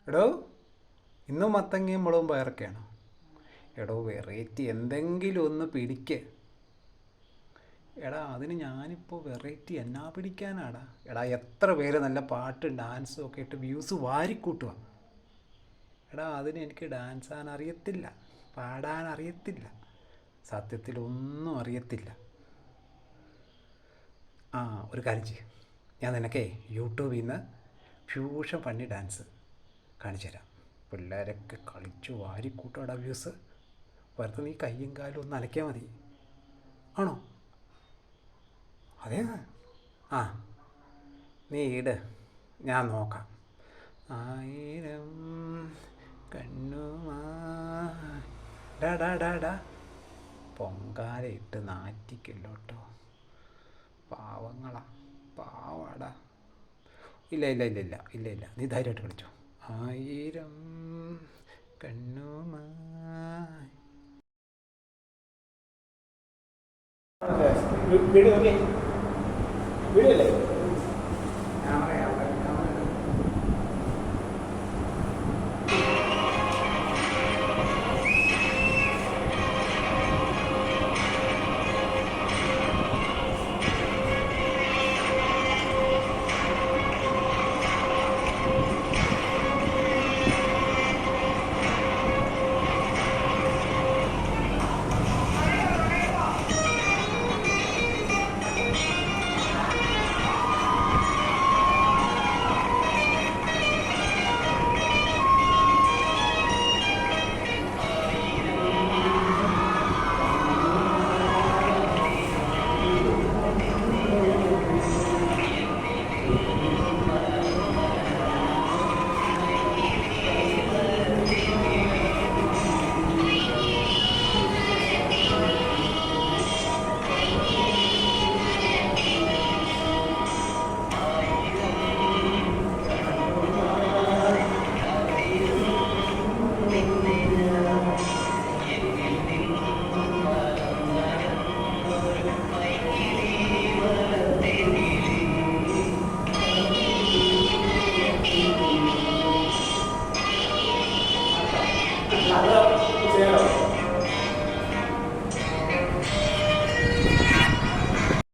എടോ, ഇന്നും മത്തങ്ങയും മുളകും പയറൊക്കെയാണോ? എടോ, വെറൈറ്റി എന്തെങ്കിലും ഒന്ന് പിടിക്ക്. എടാ, അതിന് ഞാനിപ്പോൾ വെറൈറ്റി എന്നാ പിടിക്കാനാടാ? എടാ, എത്ര പേര് നല്ല പാട്ടും ഡാൻസും ഒക്കെ ഇട്ട് വ്യൂസ് വാരിക്കൂട്ടുക. എടാ, അതിന് എനിക്ക് ഡാൻസ് ആകാൻ അറിയത്തില്ല, പാടാൻ അറിയത്തില്ല, സത്യത്തിൽ ഒന്നും അറിയത്തില്ല. ആ, ഒരു കാര്യം ചെയ്യും, ഞാൻ നിനക്കേ യൂട്യൂബിൽ നിന്ന് ഫ്യൂഷൻ ഫണ്ണി ഡാൻസ് കാണിച്ചു തരാം. പിള്ളേരൊക്കെ കളിച്ചു വാരിക്കൂട്ടോടാ വ്യൂസ്. വെറുതെ നീ കയ്യും കാലും ഒന്ന് അനക്കിയാൽ മതി. ആണോ? അതേ. ആ, നീ ഇട്, ഞാൻ നോക്കാം. ആയിരം കണ്ണുമാ ഡാ ഡാ ഡാ ഡാ പൊങ്കാല ഇട്ട് നാറ്റിക്കല്ലോ കേട്ടോ. പാവങ്ങളാ, പാവാടാ. ഇല്ല ഇല്ല ഇല്ല ഇല്ല ഇല്ല ഇല്ല, നീ ധൈര്യമായിട്ട് കളിച്ചോ. ആയിരം കണ്ണുമായി. വീഡിയോ ഓക്കെ, വീഡിയോ അല്ലേ?